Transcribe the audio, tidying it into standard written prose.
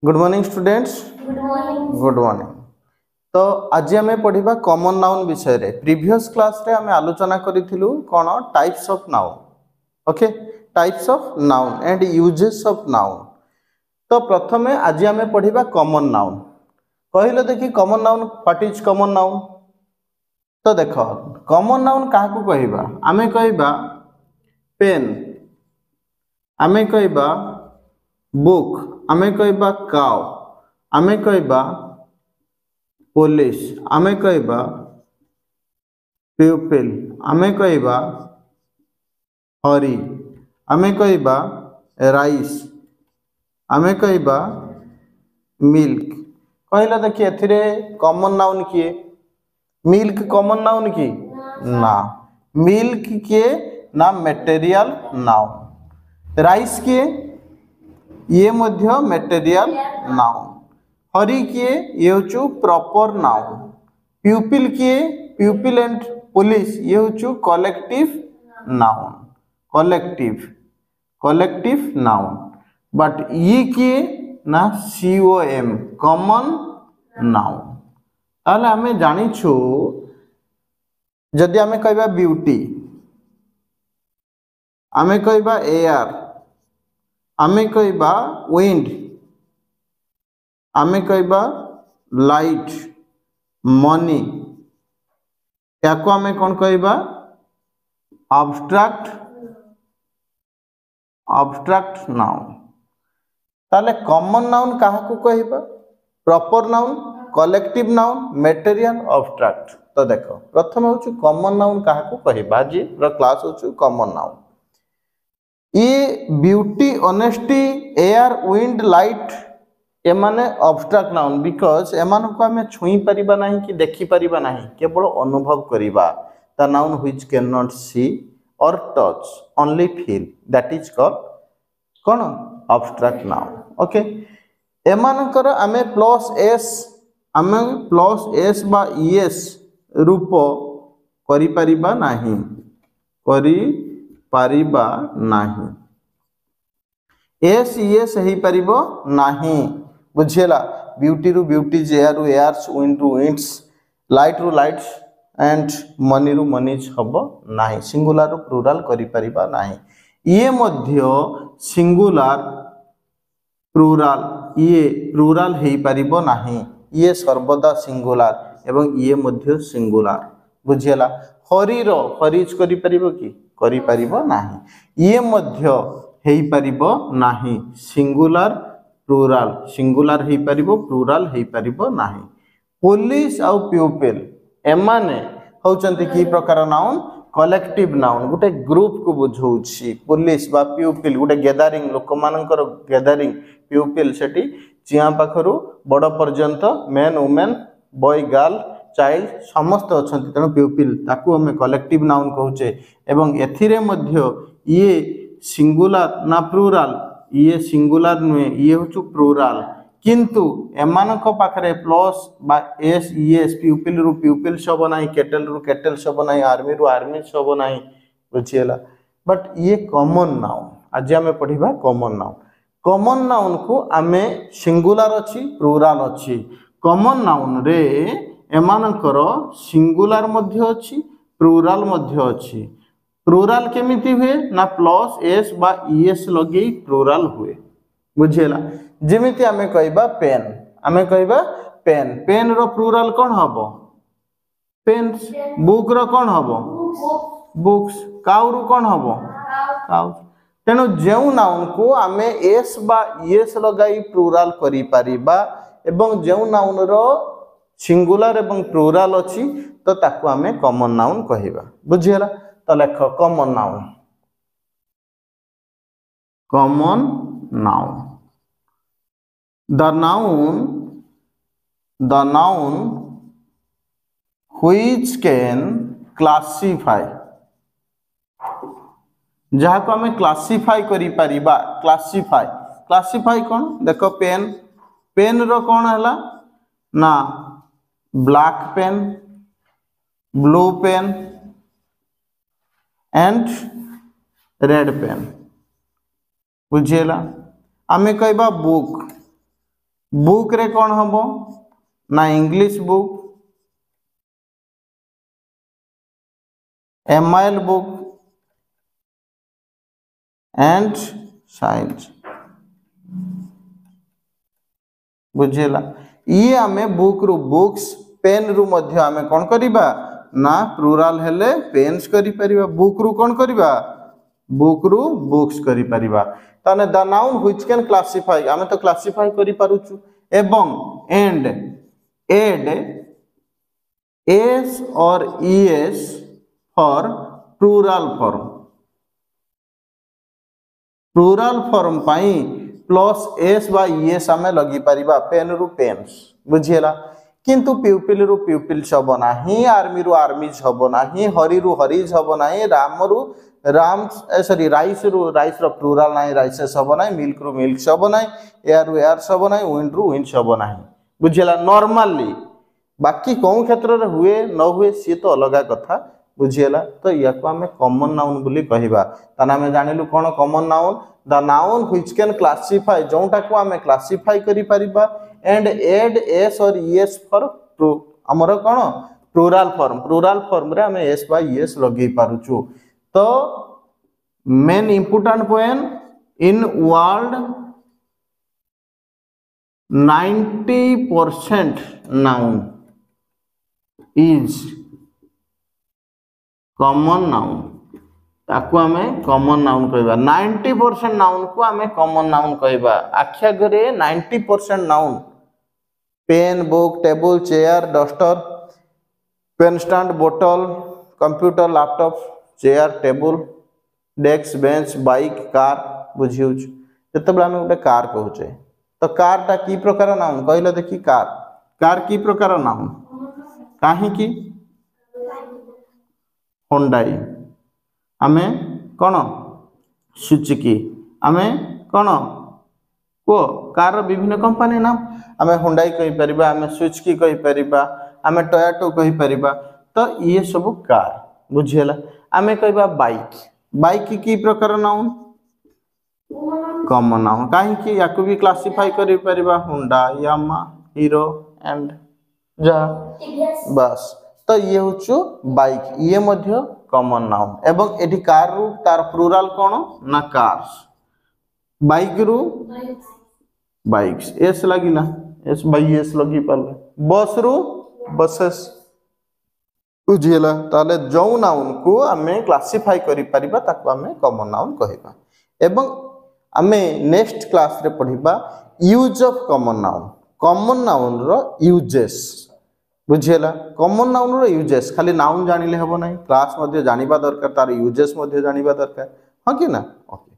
Good morning students. Good morning. तो आज आम पढ़ा कॉमन नाउन विषय रे। प्रीवियस क्लास रे आम आलोचना करिथिलु कोन types of noun. Okay, types of noun and uses of noun. तो प्रथमे आज आम पढ़ा कॉमन नाउन। कहले देखि common noun, what is common noun? तो देख कॉमन नाउन काहाकू कहबा? आमे कहबा पेन, आमे कहबा बुक, आमे कहबा काउ, आमे कहबा पुलिस, आमे कहबा प्यूपिल, आमे कहबा हरी, आमे कहबा राइस, आमे कहबा मिल्क। कहला देखिए एथिरे कॉमन नाउन किए? मिल्क कॉमन नाउन की ना। मिल्क किए ना मटेरियल नाउन। राइस किए? ये मध्य मटेरियल नाउन। हरी किए? ये हूँ प्रॉपर नाउन। प्यूपिल किए? प्यूपिल एंड पुलिस ये हूँ collective noun. Collective noun. But ये किए ना COM कॉमन नाउन। ताहले आमे जानिछु जदि आमे कहबा ब्यूटी, आमे कहबा एयर, आमे कहबा विंड, आमे कहबा लाइट, मनी, याको आमे कौन कहबा? Abstract noun. ताले कॉमन नाउन काहाकू कहबा? Proper noun, collective noun, material, abstract. तो देखो प्रथम हूँ कॉमन नाउन काहाकू कहबा? आज क्लास हूँ कॉमन नाउन। ये beauty, honesty, air, wind, light एमाने अब्स्ट्रैक्ट नाउन बिकॉज एमान को आमे छुई परिबा नाही कि देखि परिबा नाही, केवल अनुभव करिबा। The noun which can not see or touch, only feel, that is called कोन? Abstract noun. ओके, एमानकर आमे प्लस एस, आमे प्लस एस बा ईएस रूप करि परिबा नाही, करि परिबा नाही। एस ईएस हेई परिबो नाही। बुझेला? ब्यूटी रु ब्यूटीज, एयर रु एयर्स, विंड रु विंड्स, लाइट रु लाइट्स एंड मनी रु मनीज हबो नाही। सिंगुलर रु प्लुरल करि परिबा नाही। ये मध्य सिंगुलर प्लुरल, ये प्लुरल हेई परिबो नाही। ये सर्वदा सिंगुलर एवं ये मध्य सिंगुलर। बुझेला? हरी रो हरीज करि परिबो कि? करि परिबो नाही। ये मध्य हेई परिबो नाही। सिंगुलर प्लुरल, सिंगुलर हेई परिबो, प्लुरल हेई परिबो नाही। पुलिस आउ प्यूपिल एमाने होचंती की प्रकार नाउन? Collective noun. गोटे ग्रुप को बुझौछि। पुलिस बा प्यूपिल गोटे गैदरिंग, लोक मानकर गैदरिंग। प्यूपिल सेठी चिया पाखरु बड़ पर्यंत main women, boy girl, child समस्त अछंती, तेणु प्यूपिल ताकू हमें कलेक्टिव नाउन कहूचे। एवं एथिरे मध्य ये सिंगुलर ना प्लुरल? ये सिंगुलर नुहे, ये हूँ प्लुरल। किंतु एमानक पाखरे प्लस बा एस ईएस, प्यूपिल रु प्यूपिल सब नाही, केटल रु केटल सब नाही, आर्मी रु आर्मी सब नाही। बुझिएला? बट ये कॉमन नाउन। आज आमे पढ़िबा कॉमन नाउन। कॉमन नाउन को आमे सिंगुलर अछि, प्लुरल अछि। कॉमन नाउन रे एमानकर सिंगुलर मध्य अछि, प्लुरल मध्य अछि। प्लुरल केमिति हुए ना? प्लस एस बा ईएस लगे प्लुरल हुए। बुझिएला? जेमिति आमे कहबा पेन, आमे कहबा पेन, पेन रो प्लुरल कोन हबो? पेन्स। बुक रो कोन हबो? बुक्स। काउ रो कोन हबो? काउस। तेणु जेउ नाउन को आमे एस बा ईएस लगाई प्लुरल करि परिबा एवं जेउ नाउन रो सिंगुलर एवं प्लुरल अछि तो ताकू आमे कॉमन नाउन कहिबा। बुझिएला? तो लेख common noun. Common noun, the noun which can classify, जहाँ को हमें क्लासीफाई करि परिबा। क्लासीफाई, क्लासीफाई कौन? देखो पेन, पेन रो कौन हैला ना? Black pen, blue pen and red pen. बुझिएला? आमे कहबा बुक, बुक रे कौन हम ना English book MIL book and science बुझेला ये आमे बुक रु बुक्स पेन रु मध्य आमे कौन करिबा ना प्लुराल हेले पेन्स करि परिबा बुक रु कौन करिबा बुक रु बुक्स करि परिबा ताने the noun which can classify आमे तो क्लासिफाई करि पारुछु एवं एंड एड एस और ईएस फॉर प्लुराल फॉर्म पाई प्लस एस बा ईएस आमे लगी परिबा पेन रु पेन्स बुझिएला किंतु प्यूपिल रु प्यूपिल्स हबो नाही आर्मी रु आर्मीज हबो नाही हरि रु हरिज हबो नाही राम रु राम सॉरी राइस रु राइस रो प्लुराल नाही राइसेस हबो नाही मिल्क रु मिल्क्स हबो नाही एयर रु एयर्स हबो नाही विंड रु विंड्स हबो नाही बुझिएला नॉर्मली बाकी कौन क्षेत्र रे हुए न हुए सी तो अलग कथा बुझिएला तो या को हमें कॉमन नाउन बोली कहबा ताना हमें जानिलु कोन common noun the noun which can classify जोंटा को हमें क्लासिफाई करि परिबा एंड एड एस और ईएस फॉर हमर कोन प्लुराल फॉर्म रे हमें एस बाय ईएस लगे पारुछु तो main important point in world 90% noun is common noun ताकू हमें कॉमन नाउन कहबा 90% नाउन को हमें कॉमन नाउन कहबा आख्या गरे 90% noun pen book table chair duster pen stand बोतल computer laptop chair table desk bench bike car बुझिउछ जतबे हमें गोटे कार कहूचे तो कार टा की प्रकार नाउन कहले देखी कार की प्रकार नाउन काहे की होंडाई आमे कौन सुजुकी आमे कौन को कार विभिन्न कंपनी नाम आमे होंडाई कहि परिबा आमे सुजुकी कहि परिबा आमे टोयोटा कहि परिबा तो ये सब कार बुझिएला आमे कहबा बाइक की प्रकार नाउन कॉमन नाउन काहे कि याकू भी क्लासिफाई करि परिबा होंडा यामा हीरो एंड जा बस तो ये होचो बाइक ये मध्य कॉमन नाउन एवं एठी कार रु तार प्लुराल कोन ना कार्स बाइक रु बाइक्स एस लागिला एस बाय एस लगी परले बस रु बसेस बुझिएला ताले जो नाउन को हमें क्लासिफाई करि परिबा ताको हमें कॉमन नाउन कहबा एवं हमें नेक्स्ट क्लास रे पढिबा यूज ऑफ कॉमन नाउन रो यूजेस बुझिएला कॉमन नाउन रो यूजेस खाली नाउन जानिले हबो नाही क्लास मध्ये जानिबा दरकार तार यूजेस मध्ये जानिबा दरकार हां कि ना ओके।